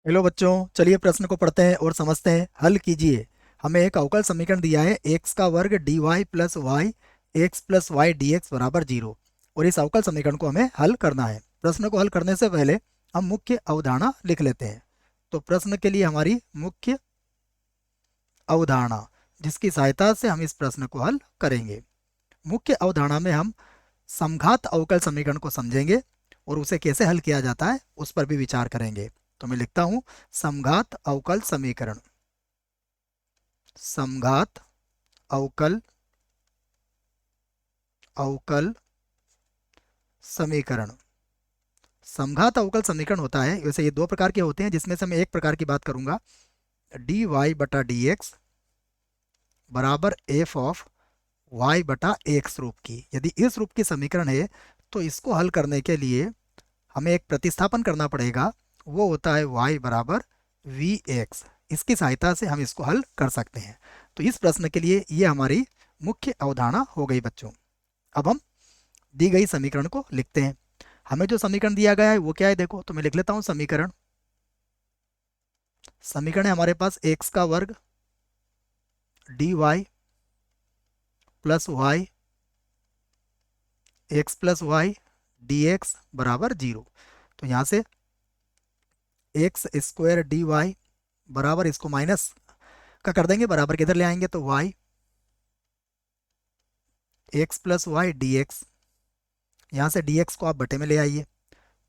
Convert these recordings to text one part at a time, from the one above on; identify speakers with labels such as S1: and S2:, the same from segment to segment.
S1: Hello बच्चों, चलिए प्रश्न को पढ़ते हैं और समझते हैं। हल कीजिए। हमें एक अवकल समीकरण दिया है एक्स का वर्ग D Y plus Y X plus Y D X बराबर जीरो, और इस अवकल समीकरण को हमें हल करना है। प्रश्न को हल करने से पहले हम मुख्य अवधारणा लिख लेते हैं। तो प्रश्न के लिए हमारी मुख्य अवधारणा, जिसकी सहायता से हम इस प्रश्न को हल करेंगे। मुख्य अवधारणा में हम समघात अवकल समीकरण को समझेंगे और उसे कैसे हल किया जाता है उस पर भी विचार करेंगे। तो मैं लिखता हूं समघात अवकल समीकरण। समघात अवकल अवकल समीकरण। समघात अवकल समीकरण होता है, वैसे ये दो प्रकार के होते हैं, जिसमें से मैं एक प्रकार की बात करूंगा। डी वाई बटा डी एक्स बराबर एफ ऑफ वाई बटा एक्स रूप की। यदि इस रूप की समीकरण है तो इसको हल करने के लिए हमें एक प्रतिस्थापन करना पड़ेगा। वो होता है y बराबर वी एक्स। इसकी सहायता से हम इसको हल कर सकते हैं। तो इस प्रश्न के लिए ये हमारी मुख्य अवधारणा हो गई बच्चों। अब हम दी गई समीकरण को लिखते हैं। हमें जो समीकरण दिया गया है वो क्या है, देखो। तो मैं लिख लेता हूं समीकरण। समीकरण है हमारे पास एक्स का वर्ग D Y plus Y X plus Y D X बराबर जीरो। तो यहाँ से एक्स स्क्वायर डी वाई बराबर, इसको माइनस का कर देंगे, बराबर किधर ले आएंगे तो Y X plus Y D X. यहाँ से डी एक्स को आप बटे में ले आइए,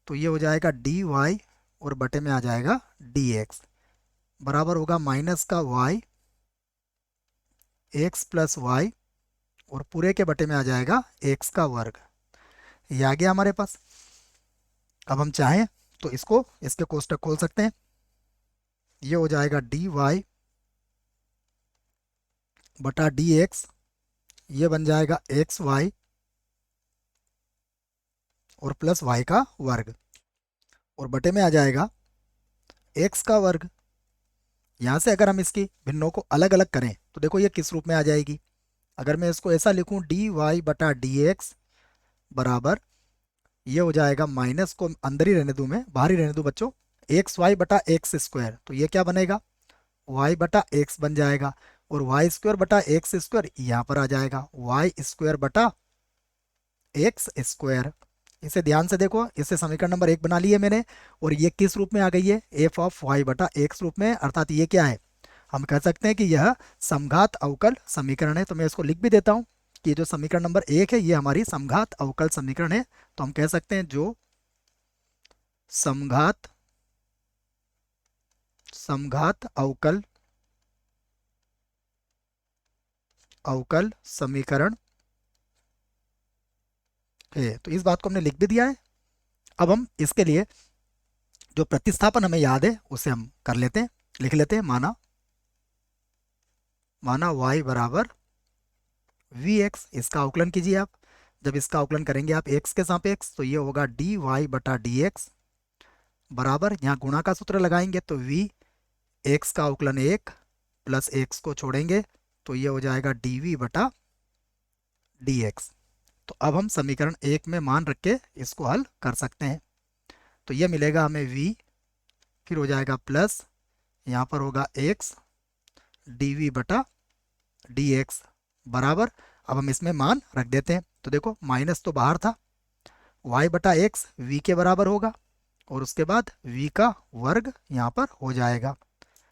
S1: तो ये हो जाएगा डी वाई और बटे में आ जाएगा डी एक्स बराबर होगा माइनस का वाई एक्स प्लस वाई और पूरे के बटे में आ जाएगा एक्स का वर्ग। ये आ गया हमारे पास। अब हम चाहें तो इसको, इसके कोष्टक खोल सकते हैं। ये हो जाएगा डी वाई बटा डी एक्स, ये बन जाएगा एक्स वाई और प्लस वाई का वर्ग, और बटे में आ जाएगा एक्स का वर्ग। यहाँ से अगर हम इसकी भिन्नों को अलग अलग करें तो देखो ये किस रूप में आ जाएगी। अगर मैं इसको ऐसा लिखूं डी वाई बटा डी एक्स बराबर, ये हो जाएगा, माइनस को अंदर ही रहने दूं, मैं बाहर ही रहने दूं बच्चों, एक्स वाई बटा एक्स स्क्वायर। तो ये क्या बनेगा, वाई बटा एक्स बन जाएगा, और वाई स्क्वायर बटा एक्स स्क्वायर यहाँ पर आ जाएगा वाई स्क्वायर बटा एक्स स्क्वायर। इसे ध्यान से देखो, इसे समीकरण नंबर एक बना लिए मैंने, और ये किस रूप में आ गई है, एफ ऑफ वाई बटा एक्स रूप में। अर्थात ये क्या है, हम कह सकते हैं कि यह समघात अवकल समीकरण है। तो मैं इसको लिख भी देता हूं कि जो समीकरण नंबर एक है ये हमारी समघात अवकल समीकरण है। तो हम कह सकते हैं जो समघात समघात अवकल अवकल समीकरण है। तो इस बात को हमने लिख भी दिया है। अब हम इसके लिए जो प्रतिस्थापन हमें याद है उसे हम कर लेते हैं, लिख लेते हैं। माना माना y बराबर वी एक्स, इसका अवकलन कीजिए आप। जब इसका अवकलन करेंगे आप x के सापेक्ष, तो ये होगा डी वाई बटा डी एक्स बराबर, यहाँ गुणा का सूत्र लगाएंगे तो v x का अवकलन एक प्लस x को छोड़ेंगे तो ये हो जाएगा डी वी बटा डी एक्स। तो अब हम समीकरण एक में मान रख के इसको हल कर सकते हैं। तो ये मिलेगा हमें v, फिर हो जाएगा प्लस, यहाँ पर होगा x डी वी बटा डी एक्स बराबर। अब हम इसमें मान रख देते हैं। तो देखो माइनस तो बाहर था, y बटा एक्स वी के बराबर होगा, और उसके बाद v का वर्ग यहाँ पर हो जाएगा।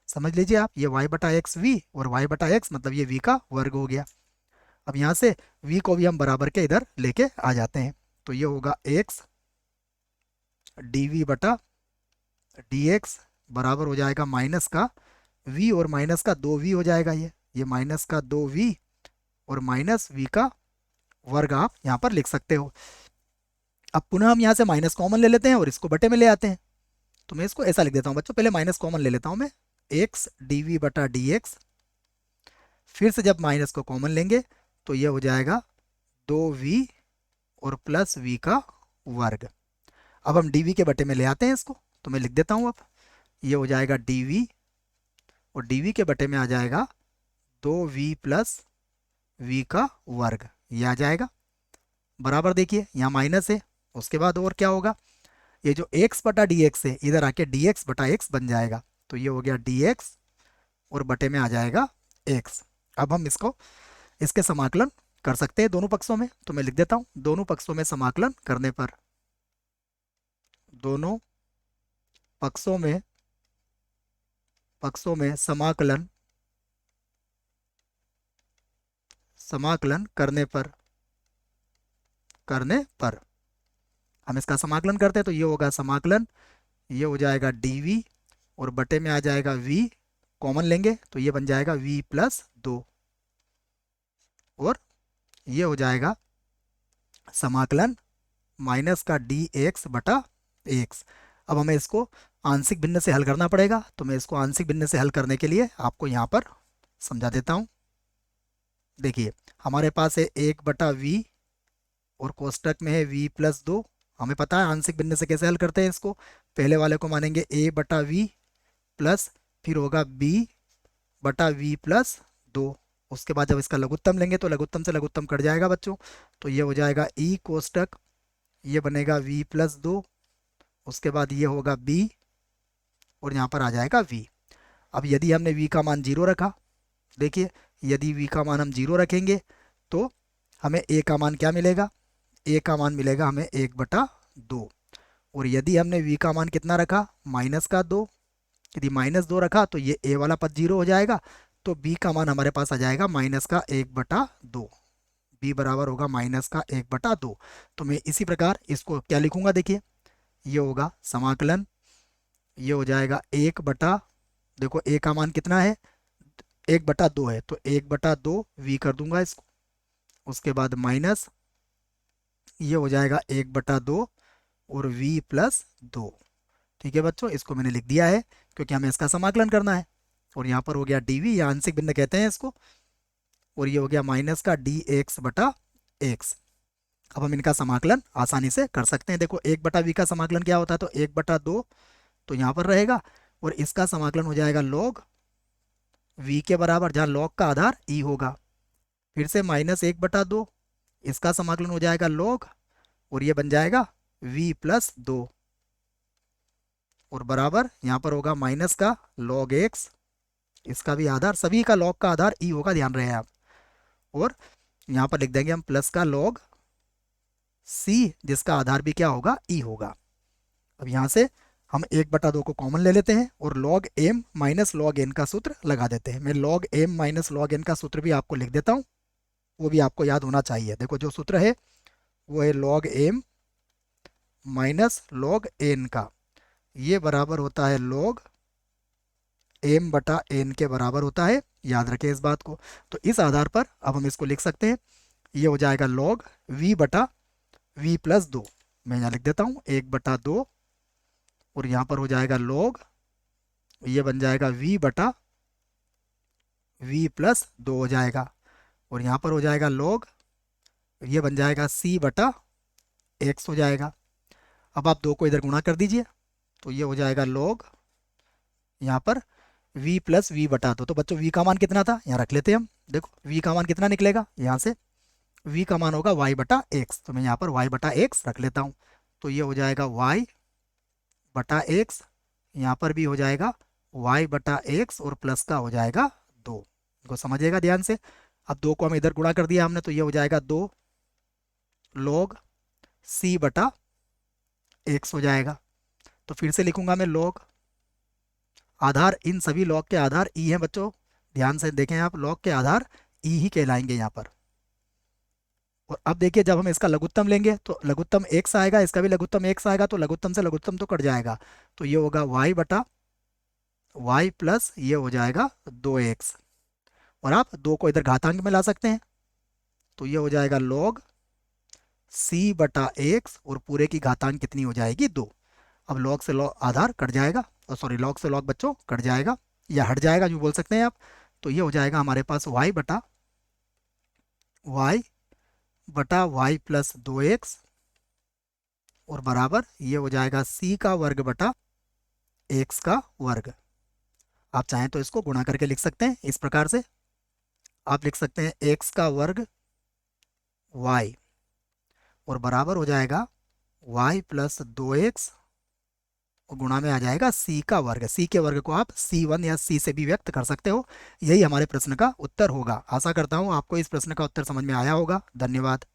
S1: समझ लीजिए आप, ये y बटा एक्स वी और y बटा एक्स मतलब ये v का वर्ग हो गया। अब यहाँ से v को भी हम बराबर के इधर लेके आ जाते हैं, तो ये होगा x डी वी बटा डी एक्स बराबर हो जाएगा माइनस का v और माइनस का दो v हो जाएगा, ये माइनस का दो v और माइनस v का वर्ग आप यहाँ पर लिख सकते हो। अब पुनः हम यहाँ से माइनस कॉमन ले लेते हैं और इसको बटे में ले आते हैं। तो मैं इसको ऐसा लिख देता हूँ बच्चों, पहले माइनस कॉमन ले लेता हूँ मैं, एक्स डी वी बटा डी एक्स, फिर से जब माइनस को कॉमन लेंगे तो ये हो जाएगा दो वी और प्लस वी का वर्ग। अब हम डी वी के बटे में ले आते हैं इसको, तो मैं लिख देता हूँ। अब ये हो जाएगा डी वी, और डी वी के बटे में आ जाएगा दो वी प्लस वी का वर्ग, ये आ जाएगा बराबर। देखिए यहाँ माइनस है, उसके बाद और क्या होगा, ये जो x बटा डी एक्स है इधर आके डी एक्स बटा एक्स बन जाएगा, तो ये हो गया डी एक्स और बटे में आ जाएगा x। अब हम इसको इसके समाकलन कर सकते हैं दोनों पक्षों में, तो मैं लिख देता हूँ दोनों पक्षों में समाकलन करने पर, दोनों पक्षों में समाकलन समाकलन करने पर हम इसका समाकलन करते हैं, तो ये होगा समाकलन, ये हो जाएगा dv और बटे में आ जाएगा v, कॉमन लेंगे तो ये बन जाएगा v प्लस 2 और ये हो जाएगा समाकलन माइनस का dx बटा x। अब हमें इसको आंशिक भिन्न से हल करना पड़ेगा, तो मैं इसको आंशिक भिन्न से हल करने के लिए आपको यहाँ पर समझा देता हूँ। देखिए हमारे पास है 1/v और कोष्टक में है v प्लस 2। हमें पता है आंशिक भिन्न से कैसे हल करते हैं इसको, पहले वाले को मानेंगे a/v प्लस फिर होगा b/v प्लस 2। उसके बाद जब इसका लघुत्तम लेंगे तो लघुत्तम से लघुत्तम कट जाएगा बच्चों, तो ये हो जाएगा e कोष्टक, ये बनेगा v प्लस 2, उसके बाद ये होगा b और यहाँ पर आ जाएगा v। अब यदि हमने v का मान 0 रखा, देखिए यदि v का मान हम 0 रखेंगे तो हमें a का मान क्या मिलेगा, a का मान मिलेगा हमें 1/2। और यदि हमने v का मान कितना रखा, -2, यदि -2 रखा तो ये a वाला पद 0 हो जाएगा, तो b का मान हमारे पास आ जाएगा -1/2, b बराबर होगा -1/2। तो मैं इसी प्रकार इसको क्या लिखूंगा, देखिए ये होगा समाकलन, ये हो जाएगा देखो a का मान कितना है 1/2 है, तो 1/2 v कर दूंगा इसको, उसके बाद माइनस ये हो जाएगा 1/2 और v प्लस 2। ठीक है बच्चों, इसको मैंने लिख दिया है क्योंकि हमें इसका समाकलन करना है। और यहाँ पर हो गया dv या आंशिक भिन्न कहते हैं इसको, और ये हो गया माइनस का dx बटा x। अब हम इनका समाकलन आसानी से कर सकते हैं। देखो 1/v का समाकलन क्या होता है, तो 1/2 तो यहाँ पर रहेगा, और इसका समाकलन हो जाएगा log v के बराबर, जहाँ log का आधार e होगा, फिर से -1/2, इसका समाकलन हो जाएगा log और ये बन जाएगा v प्लस 2 और बराबर यहाँ पर होगा माइनस का log x, इसका भी आधार, सभी का log का आधार e होगा, ध्यान रहे आप। और यहाँ पर लिख देंगे हम प्लस का log c, जिसका आधार भी क्या होगा, e होगा। अब यहाँ से हम 1/2 को कॉमन ले लेते हैं और log m minus log n का सूत्र लगा देते हैं। मैं log m minus log n का सूत्र भी आपको लिख देता हूँ, वो भी आपको याद होना चाहिए। देखो जो सूत्र है वो है log m minus log n का, ये बराबर होता है log m बटा n के बराबर होता है, याद रखें इस बात को। तो इस आधार पर अब हम इसको लिख सकते हैं, ये हो जाएगा log v बटा v प्लस 2। मैं यहाँ लिख देता हूँ 1/2 और यहाँ पर हो जाएगा log, ये बन जाएगा v बटा v प्लस 2 हो जाएगा, और यहाँ पर हो जाएगा log, ये बन जाएगा c बटा x हो जाएगा। अब आप 2 को इधर गुणा कर दीजिए, तो ये हो जाएगा log यहाँ पर v प्लस v बटा 2। तो बच्चों v का मान कितना था, यहाँ रख लेते हैं हम। देखो v का मान कितना निकलेगा, यहाँ से v का मान होगा y बटा x, तो मैं यहाँ पर y बटा x रख लेता हूँ। तो ये हो जाएगा y बटा x, यहाँ पर भी हो जाएगा y बटा x और प्लस का हो जाएगा 2। इनको समझिएगा ध्यान से। अब 2 को हम इधर गुणा कर दिया हमने, तो ये हो जाएगा 2 log c बटा x हो जाएगा। तो फिर से लिखूंगा मैं log, आधार इन सभी log के आधार e हैं बच्चों, ध्यान से देखें आप, log के आधार e ही कहलाएंगे यहाँ पर। और अब देखिए जब हम इसका लघुत्तम लेंगे तो लघुत्तम x आएगा, इसका भी लघुत्तम x आएगा, तो लघुत्तम से लघुत्तम तो कट जाएगा, तो ये होगा y बटा y प्लस ये हो जाएगा 2x। और आप 2 को इधर घातांक में ला सकते हैं, तो ये हो जाएगा log c बटा x और पूरे की घातांक कितनी हो जाएगी 2। अब log से log आधार कट जाएगा, और सॉरी log से log बच्चों कट जाएगा या हट जाएगा जो बोल सकते हैं आप। तो ये हो जाएगा हमारे पास y बटा y प्लस 2x और बराबर ये हो जाएगा c का वर्ग बटा x का वर्ग। आप चाहें तो इसको गुणा करके लिख सकते हैं इस प्रकार से, आप लिख सकते हैं x का वर्ग y और बराबर हो जाएगा y प्लस 2x और गुणा में आ जाएगा सी का वर्ग। सी के वर्ग को आप C1 या सी से भी व्यक्त कर सकते हो। यही हमारे प्रश्न का उत्तर होगा। आशा करता हूँ आपको इस प्रश्न का उत्तर समझ में आया होगा। धन्यवाद।